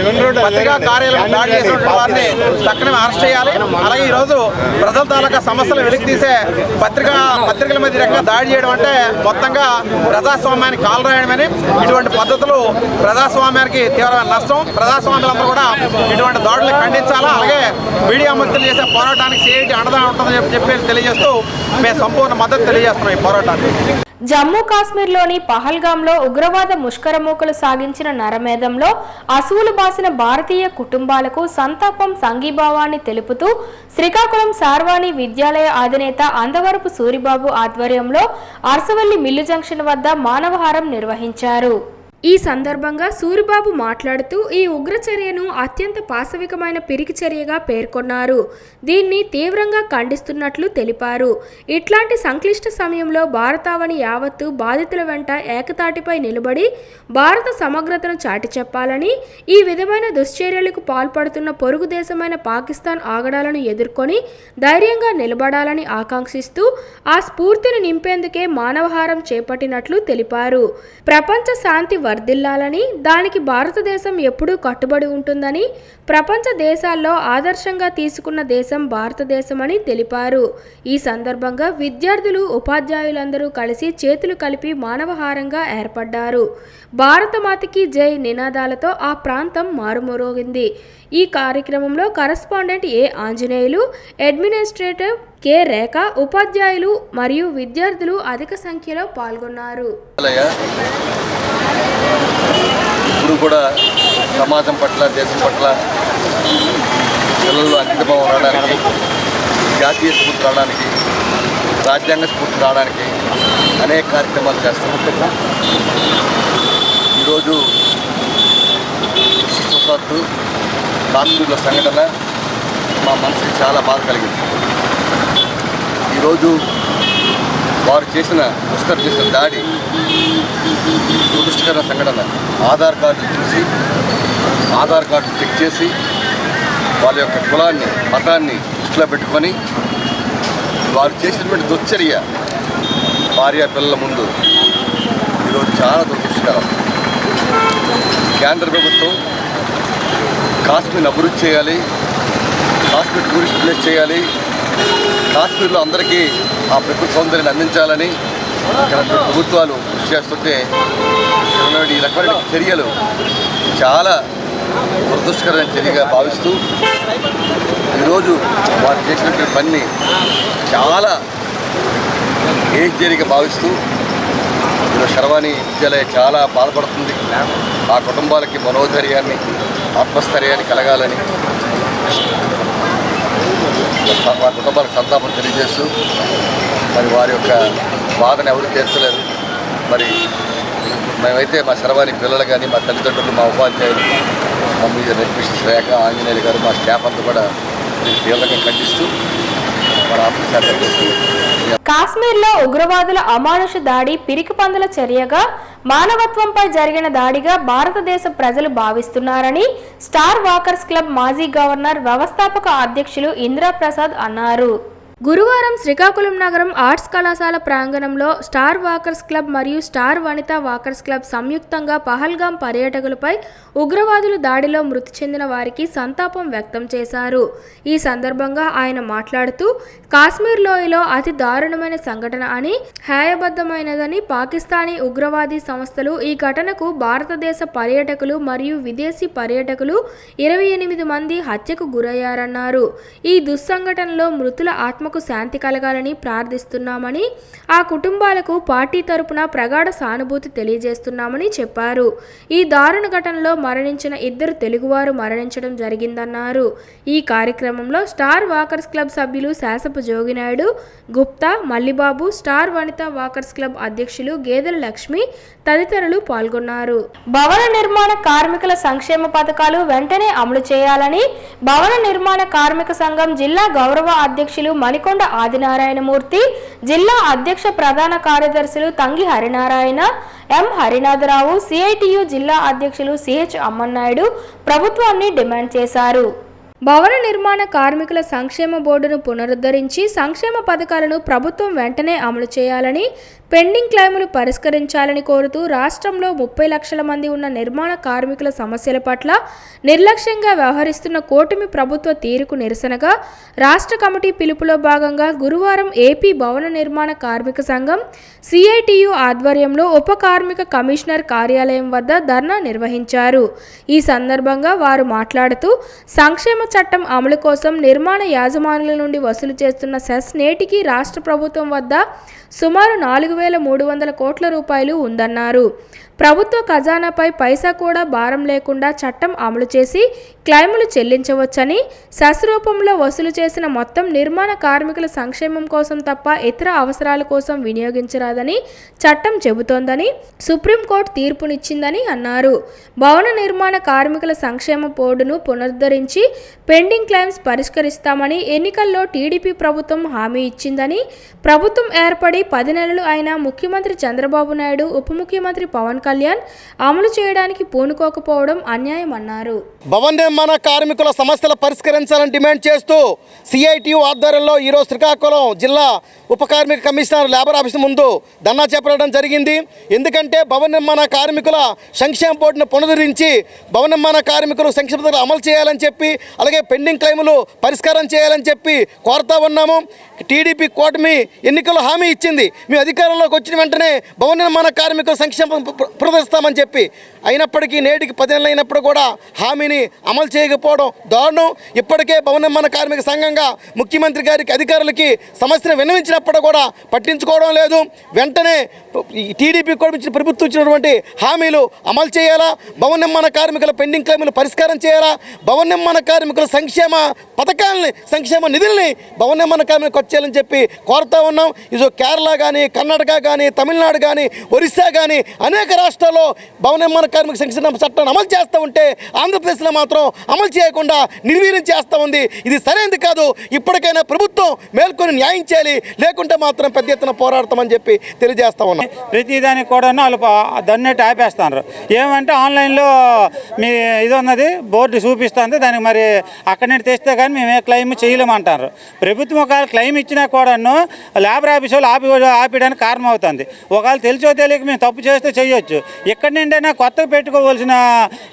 పత్రికా కార్యాలయం దాడి చేసినటువంటి వారిని తక్షణమే అరెస్ట్ చేయాలి. అలాగే ఈరోజు ప్రజల తాలూకా సమస్యలు వెలికి తీసే పత్రికల మీద ఈ రకంగా దాడి చేయడం అంటే మొత్తంగా ప్రజాస్వామ్యానికి కాలరాయడమని, ఇటువంటి పద్ధతులు ప్రజాస్వామ్యానికి తీవ్రమైన నష్టం. ప్రజాస్వామ్యాలందరూ కూడా ఇటువంటి దాడులు ఖండించాలా. అలాగే మీడియా మంత్రులు చేసే పోరాటానికి సిఐటి అండగా ఉంటుందని చెప్పి తెలియజేస్తూ మేము సంపూర్ణ మద్దతు తెలియజేస్తున్నాం ఈ పోరాటానికి. జమ్మూ కాశ్మీర్లోని పహల్గాంలో ఉగ్రవాద ముష్కరమూకలు సాగించిన నరమేధంలో అసువులు బాసిన భారతీయ కుటుంబాలకు సంతాపం సంఘీభావాన్ని తెలుపుతూ శ్రీకాకుళం శార్వాణి విద్యాలయ అధినేత అందవరపు సూరిబాబు ఆధ్వర్యంలో అరసవల్లి మిల్లు జంక్షన్ వద్ద మానవహారం నిర్వహించారు. ఈ సందర్భంగా సూరిబాబు మాట్లాడుతూ ఈ ఉగ్ర చర్యను అత్యంత పాశవికమైన పిరికి చర్యగా పేర్కొన్నారు. దీన్ని తీవ్రంగా ఖండిస్తున్నట్లు తెలిపారు. ఇట్లాంటి సంక్లిష్ట సమయంలో భారతావని యావత్తు బాధితుల వెంట ఏకతాటిపై నిలబడి భారత సమగ్రతను చాటి చెప్పాలని, ఈ విధమైన దుశ్చర్యలకు పాల్పడుతున్న పొరుగు దేశమైన పాకిస్తాన్ ఆగడాలను ఎదుర్కొని ధైర్యంగా నిలబడాలని ఆకాంక్షిస్తూ ఆ స్ఫూర్తిని నింపేందుకే మానవహారం చేపట్టినట్లు తెలిపారు. ప్రపంచ శాంతి వర్ధిల్లాలని, దానికి భారతదేశం ఎప్పుడూ కట్టుబడి ఉంటుందని, ప్రపంచ దేశాల్లో ఆదర్శంగా తీసుకున్న దేశం భారతదేశమని తెలిపారు. ఈ సందర్భంగా విద్యార్థులు ఉపాధ్యాయులందరూ కలిసి చేతులు కలిపి మానవహారంగా ఏర్పడ్డారు. భారతమాతకి జై నినాదాలతో ఆ ప్రాంతం మారుమోగింది. ఈ కార్యక్రమంలో కరెస్పాండెంట్ ఏ ఆంజనేయులు, అడ్మినిస్ట్రేటర్ కె రేఖ, ఉపాధ్యాయులు మరియు విద్యార్థులు అధిక సంఖ్యలో పాల్గొన్నారు. ఇప్పుడు కూడా సమాజం పట్ల, దేశం పట్ల పిల్లల్లో అంకితభావం రావడానికి, జాతీయ స్ఫూర్తి రావడానికి, రాజ్యాంగ స్ఫూర్తి రావడానికి అనేక కార్యక్రమాలు చేస్తాం. ఈరోజు విశిష్టవశాత్తు కాశ్మీర్లో సంఘటన మా మనసుకి చాలా బాధ కలిగింది. ఈరోజు వారు ముష్కర్ చేసిన దాడి దురదృష్టకర సంఘటన. ఆధార్ కార్డులు చూసి, ఆధార్ కార్డులు చెక్ చేసి, వాళ్ళ యొక్క కులాన్ని, మతాన్ని దృష్టిలో పెట్టుకొని వారు చేసినటువంటి దుశ్చర్య భార్య పిల్లల ముందు ఈరోజు చాలా దురదృష్టకరం. కేంద్ర ప్రభుత్వం కాశ్మీర్ని అభివృద్ధి చేయాలి, కాశ్మీర్ టూరిస్ట్ ప్లేస్ చేయాలి, కాశ్మీర్లో అందరికీ ఆ ప్రకృతి సౌందర్యాన్ని అందించాలని ఇక్కడ ప్రభుత్వాలు కృషి చేస్తుంటే ఈ రకమైన చర్యలు చాలా దురదృష్టకరమైన చర్యగా భావిస్తూ ఈరోజు వారు చేసినటువంటి పని చాలా చర్యగా భావిస్తూ ఈరోజు శర్వాణి విద్యాలయం చాలా బాధపడుతుంది. ఆ కుటుంబాలకి మనోధైర్యాన్ని, ఆత్మస్థైర్యాన్ని కలగాలని వారి కుటుంబాలకు సంతాపం తెలియజేస్తూ మరి వారి యొక్క బాధను ఎవరు తీర్చలేరు. మరి మేమైతే మా శర్వాణి పిల్లలు కానీ, మా తల్లిదండ్రులు, మా ఉపాధ్యాయులు, మా మిస్టర్ రేఖ, ఆంజనేయులు గారు, మా స్టాఫ్ అంతా కూడా తీవ్రంగా ఖండిస్తూ మన ఆత్మహత్య. కాశ్మీర్లో ఉగ్రవాదుల అమానుష దాడి పిరికి పందుల చర్యగా, మానవత్వంపై జరిగిన దాడిగా భారతదేశ ప్రజలు భావిస్తున్నారని స్టార్ వాకర్స్ క్లబ్ మాజీ గవర్నర్, వ్యవస్థాపక అధ్యక్షులు ఇంద్రప్రసాద్ అన్నారు. గురువారం శ్రీకాకుళం నగరం ఆర్ట్స్ కళాశాల ప్రాంగణంలో స్టార్ వాకర్స్ క్లబ్ మరియు స్టార్ వనితా వాకర్స్ క్లబ్ సంయుక్తంగా పహల్గాం పర్యాటకులపై ఉగ్రవాదులు దాడిలో మృతి చెందిన వారికి సంతాపం వ్యక్తం చేశారు. ఈ సందర్భంగా ఆయన మాట్లాడుతూ, కాశ్మీర్ లోయలో అతి దారుణమైన సంఘటన అని, హేయబద్ధమైనదని పాకిస్తానీ ఉగ్రవాదీ సంస్థలు ఈ ఘటనకు భారతదేశ పర్యాటకులు మరియు విదేశీ పర్యాటకులు 28 మంది హత్యకు గురయ్యారన్నారు. ఈ దుస్సంఘటనలో మృతుల ఆత్మ శాంతి కలగాలని ప్రార్థిస్తున్నామని, ఆ కుటుంబాలకు పార్టీ తరపున ప్రగాఢ సానుభూతి తెలియజేస్తున్నామని చెప్పారు. ఈ దారుణ ఘటనలో మరణించిన 2 తెలుగువారు మరణించడం జరిగిందన్నారు. ఈ కార్యక్రమంలో స్టార్ వాకర్స్ క్లబ్ సభ్యులు Sasapu Joginaidu, Gupta, Mallibabu, star Vanitha walkers club అధ్యక్షులు గేదెల లక్ష్మి తదితరులు పాల్గొన్నారు. భవన నిర్మాణ కార్మికుల సంక్షేమ పథకాలు వెంటనే అమలు చేయాలని భవన నిర్మాణ కార్మిక సంఘం జిల్లా గౌరవ అధ్యక్షులు మణికొండ ఆదినారాయణమూర్తి, జిల్లా అధ్యక్ష ప్రధాన కార్యదర్శులు తంగి హరినారాయణ, ఎం హరినాథరావు, సిఐటియు జిల్లా అధ్యక్షులు సిహెచ్ అమ్మన్నాయుడు ప్రభుత్వాన్ని డిమాండ్ చేశారు. భవన నిర్మాణ కార్మికుల సంక్షేమ బోర్డును పునరుద్ధరించి సంక్షేమ పథకాలను ప్రభుత్వం వెంటనే అమలు చేయాలని, పెండింగ్ క్లెయిములు పరిష్కరించాలని కోరుతూ రాష్ట్రంలో 30 లక్షల మంది ఉన్న నిర్మాణ కార్మికుల సమస్యల పట్ల నిర్లక్ష్యంగా వ్యవహరిస్తున్న కూటమి ప్రభుత్వ తీరుకు నిరసనగా రాష్ట్ర కమిటీ పిలుపులో భాగంగా గురువారం ఏపీ భవన నిర్మాణ కార్మిక సంఘం CITU ఆధ్వర్యంలో ఉప కార్మిక కమిషనర్ కార్యాలయం వద్ద ధర్నా నిర్వహించారు. ఈ సందర్భంగా వారు మాట్లాడుతూ సంక్షేమ చట్టం అమలు కోసం నిర్మాణ యాజమానుల నుండి వసూలు చేస్తున్న సెస్ నేటికి రాష్ట్ర ప్రభుత్వం వద్ద సుమారు 4,300 కోట్ల రూపాయలు ఉందన్నారు. ప్రభుత్వ ఖజానాపై పైసా కూడా భారం లేకుండా చట్టం అమలు చేసి క్లెయిములు చెల్లించవచ్చని, సెస్ రూపంలో వసూలు చేసిన మొత్తం నిర్మాణ కార్మికుల సంక్షేమం కోసం తప్ప ఇతర అవసరాల కోసం వినియోగించరాదని చట్టం చెబుతోందని సుప్రీంకోర్టు తీర్పునిచ్చిందని అన్నారు. భవన నిర్మాణ కార్మికుల సంక్షేమ బోర్డును పునరుద్ధరించి పెండింగ్ క్లెయిమ్స్ పరిష్కరిస్తామని ఎన్నికల్లో టీడీపీ ప్రభుత్వం హామీ ఇచ్చిందని, ప్రభుత్వం ఏర్పడి 10 నెలలు అయినా ముఖ్యమంత్రి చంద్రబాబు నాయుడు, ఉప ముఖ్యమంత్రి పవన్ కళ్యాణ్ అమలు చేయడానికి పూనుకోకపోవడం అన్యాయమన్నారు. భవన నిర్మాణ కార్మికుల సమస్యలు పరిష్కరించాలని డిమాండ్ చేస్తూ CITU ఆధ్వర్యంలో ఈరోజు శ్రీకాకుళం జిల్లా ఉప కార్మిక కమిషనర్ లేబర్ ఆఫీస్ ముందు ధర్నా చేపట్టడం జరిగింది. ఎందుకంటే భవన నిర్మాణ కార్మికుల సంక్షేమ బోర్డును పునరుద్ధరించి భవన నిర్మాణ కార్మికులు సంక్షేమ పథకాలు అమలు చేయాలని చెప్పి, అలాగే పెండింగ్ క్లెయిములు పరిష్కారం చేయాలని చెప్పి కోరుతా ఉన్నాము. టీడీపీ కూటమి ఎన్నికల్లో హామీ ఇచ్చింది, మేము అధికారంలోకి వచ్చిన వెంటనే భవన నిర్మాణ కార్మికుల సంక్షేమం ప్రదర్శిస్తామని చెప్పి. అయినప్పటికీ నేటికి 10 నెలలు అయినప్పుడు కూడా హామీని అమలు చేయకపోవడం దారుణం. ఇప్పటికే భవన నిర్మాణ కార్మిక సంఘంగా ముఖ్యమంత్రి గారికి, అధికారులకి సమస్యను విన్నవించినప్పుడు కూడా పట్టించుకోవడం లేదు. వెంటనే టీడీపీ కూడా ప్రభుత్వం ఇచ్చినటువంటి హామీలు అమలు చేయాలా, భవన నిర్మాణ కార్మికుల పెండింగ్ క్లెయిములు పరిష్కారం చేయాలా, భవన నిర్మాణ కార్మికుల సంక్షేమ పథకాలని, సంక్షేమ నిధుల్ని భవన నిర్మాణ కార్మికులకు వచ్చేయాలని చెప్పి కోరుతా ఉన్నాం. ఇది కేరళ కానీ, కర్ణాటక కానీ, తమిళనాడు కానీ, ఒరిస్సా కానీ అనేక రాష్ట్రాల్లో భవన నిర్మాణ కార్మిక సంక్షేమ చట్టాన్ని అమలు చేస్తూ ఉంటే ఆంధ్రప్రదేశ్లో మాత్రం అమలు చేయకుండా నిర్వీర్యం చేస్తూ ఉంది. ఇది సరైనది కాదు. ఇప్పటికైనా ప్రభుత్వం మేల్కొని న్యాయం చేయాలి, లేకుంటే మాత్రం పెద్ద ఎత్తున పోరాడతామని చెప్పి తెలియజేస్తా ఉన్నాం. ప్రతిదానికి కూడా వాళ్ళు దన్నట్టు ఆపేస్తున్నారు. ఏమంటే ఆన్లైన్లో మీ ఇది ఉన్నది బోర్డు చూపిస్తుంది, దానికి మరి అక్కడి నుండి తెస్తే కానీ మేము ఏ క్లెయిమ్ చేయలేమంటారు. ప్రభుత్వం ఒకవేళ క్లెయిమ్ ఇచ్చినా కూడాను లేబర్ ఆఫీస్ వాళ్ళు ఆపేయడానికి కారణం అవుతుంది. ఒకవేళ తెలిసో తెలియక మేము తప్పు చేస్తే చేయొచ్చు. ఇక్కడి నుండైనా కొత్తగా పెట్టుకోవాల్సిన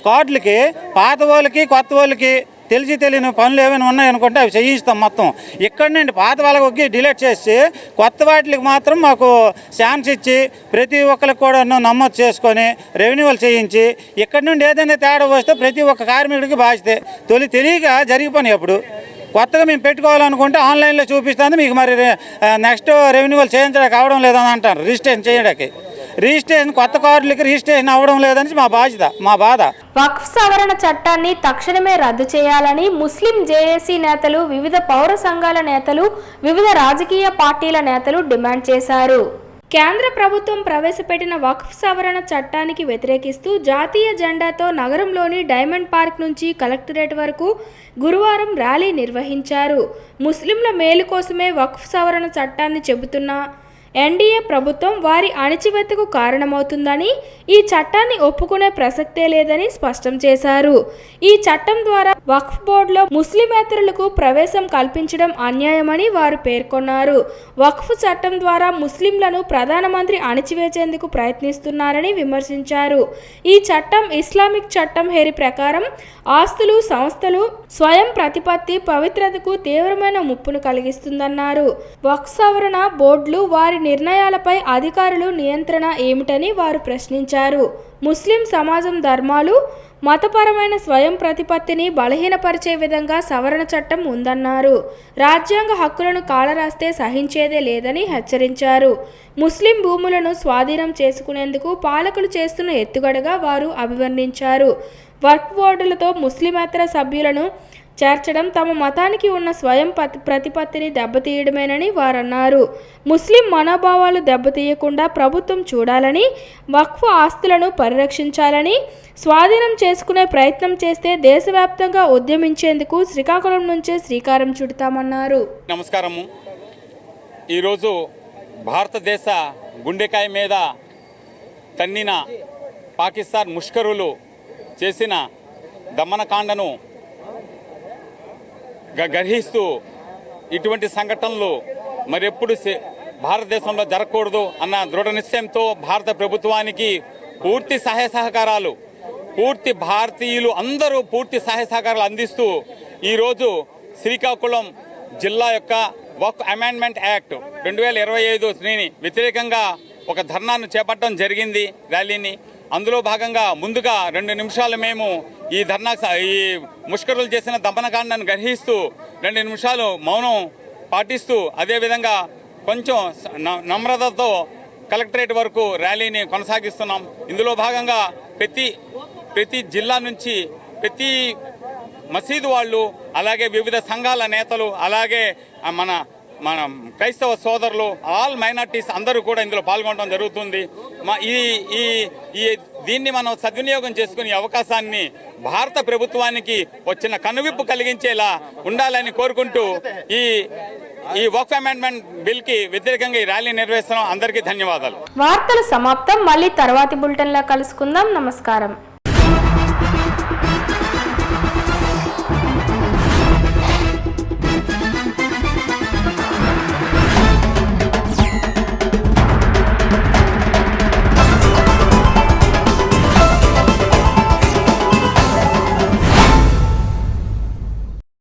కార్డులకి పాత వాళ్ళకి కొత్త వాళ్ళకి తెలిసి తెలియని పనులు ఏమైనా ఉన్నాయనుకుంటే అవి చేయిస్తాం మొత్తం. ఇక్కడి నుండి పాత వాళ్ళకి డిలీట్ చేసి కొత్త వాటికి మాత్రం మాకు ఛాన్స్ ఇచ్చి ప్రతి ఒక్కరికి కూడా నమోదు చేసుకొని రెవెన్యూలు చేయించి ఇక్కడి నుండి ఏదైనా తేడా వస్తే ప్రతి ఒక్క కార్మికుడికి బాధ్యతే. తెలియక జరిగిపోయినాయి. అప్పుడు కొత్తగా మేము పెట్టుకోవాలనుకుంటే ఆన్లైన్లో చూపిస్తుంది, మీకు మరి నెక్స్ట్ రెవెన్యూలు చేయించడానికి అవడం లేదని అంటారు. రిజిస్ట్రేషన్ చేయడానికి కొత్త కార్డులకి రిజిస్ట్రేషన్ అవ్వడం లేదని మా బాధ. వక్ఫ్ సవరణ చట్టాన్ని తక్షణమే రద్దు చేయాలని ముస్లిం జేఏసీ నేతలు, వివిధ పౌర సంఘాల నేతలు, వివిధ రాజకీయ పార్టీల నేతలు డిమాండ్ చేశారు. కేంద్ర ప్రభుత్వం ప్రవేశపెట్టిన వక్ఫ్ సవరణ చట్టానికి వ్యతిరేకిస్తూ జాతీయ జెండాతో నగరంలోని డైమండ్ పార్క్ నుంచి కలెక్టరేట్ వరకు గురువారం ర్యాలీ నిర్వహించారు. ముస్లింల మేలు కోసమే వక్ఫ్ సవరణ చట్టాన్ని చెబుతున్న ఎన్డీఏ ప్రభుత్వం వారి అణచివేతకు కారణమవుతుందని, ఈ చట్టాన్ని ఒప్పుకునే ప్రసక్తే లేదని స్పష్టం చేశారు. ఈ చట్టం ద్వారా వక్ఫ్ బోర్డులో ముస్లిమేతరులకు ప్రవేశం కల్పించడం అన్యాయమని వారు పేర్కొన్నారు. వక్ఫ్ చట్టం ద్వారా ముస్లింలను ప్రధానమంత్రి అణచివేసేందుకు ప్రయత్నిస్తున్నారని విమర్శించారు. ఈ చట్టం ఇస్లామిక్ చట్టం హెరి ప్రకారం ఆస్తులు, సంస్థలు, స్వయం ప్రతిపత్తి, పవిత్రతకు తీవ్రమైన ముప్పును కలిగిస్తుందన్నారు. వక్ఫ్ సవరణ బోర్డులు వారి నిర్ణయాలపై అధికారులు నియంత్రణ ఏమిటని వారు ప్రశ్నించారు. ముస్లిం సమాజం ధర్మాలు, మతపరమైన స్వయం ప్రతిపత్తిని బలహీనపరిచే విధంగా సవరణ చట్టం ఉందన్నారు. రాజ్యాంగ హక్కులను కాలరాస్తే సహించేదే లేదని హెచ్చరించారు. ముస్లిం భూములను స్వాధీనం చేసుకునేందుకు పాలకులు చేస్తున్న ఎత్తుగడగా వారు అభివర్ణించారు. వర్క్ బోర్డులతో ముస్లిమేతర సభ్యులను చేర్చడం తమ మతానికి ఉన్న స్వయం ప్రతిపత్తిని దెబ్బతీయడమేనని వారన్నారు. ముస్లిం మనోభావాలు దెబ్బతీయకుండా ప్రభుత్వం చూడాలని, వక్ఫ్ ఆస్తులను పరిరక్షించాలని, స్వాధీనం చేసుకునే ప్రయత్నం చేస్తే దేశవ్యాప్తంగా ఉద్యమించేందుకు శ్రీకాకుళం నుంచే శ్రీకారం చుడతామన్నారు. నమస్కారము. ఈరోజు భారతదేశ గుండెకాయ మీద తన్నిన పాకిస్తాన్ ముష్కరులు చేసిన దమనకాండను గర్హిస్తూ ఇటువంటి సంఘటనలు మరెప్పుడు భారతదేశంలో జరగకూడదు అన్న దృఢ నిశ్చయంతో భారత ప్రభుత్వానికి పూర్తి సహాయ సహకారాలు, పూర్తి భారతీయులు అందరూ పూర్తి సహాయ సహకారాలు అందిస్తూ ఈరోజు శ్రీకాకుళం జిల్లా యొక్క వక్ఫ్ అమెండ్మెంట్ యాక్ట్ 2025 వ్యతిరేకంగా ఒక ధర్నాను చేపట్టడం జరిగింది, ర్యాలీని. అందులో భాగంగా ముందుగా 2 నిమిషాలు మేము ఈ ఈ ముష్కరులు చేసిన దమనకాండను గ్రహిస్తూ 2 నిమిషాలు మౌనం పాటిస్తూ అదేవిధంగా కొంచెం నమ్రతతో కలెక్టరేట్ వరకు ర్యాలీని కొనసాగిస్తున్నాం. ఇందులో భాగంగా ప్రతి జిల్లా నుంచి ప్రతి మసీదు వాళ్ళు, అలాగే వివిధ సంఘాల నేతలు, అలాగే మన క్రైస్తవ సోదరులు, ఆల్ మైనార్టీస్ అందరూ కూడా ఇందులో పాల్గొనడం జరుగుతుంది. దీన్ని మనం సద్వినియోగం చేసుకునే అవకాశాన్ని భారత ప్రభుత్వానికి వచ్చిన కనువిప్పు కలిగించేలా ఉండాలని కోరుకుంటూ ఈ వక్ఫ్ అమెండ్మెంట్ బిల్ కి వ్యతిరేకంగా ఈ ర్యాలీ నిర్వహిస్తున్నాం. అందరికీ ధన్యవాదాలు. వార్తలు సమాప్తం. మళ్ళీ తర్వాతి బులెటిన్లో కలుసుకుందాం. నమస్కారం.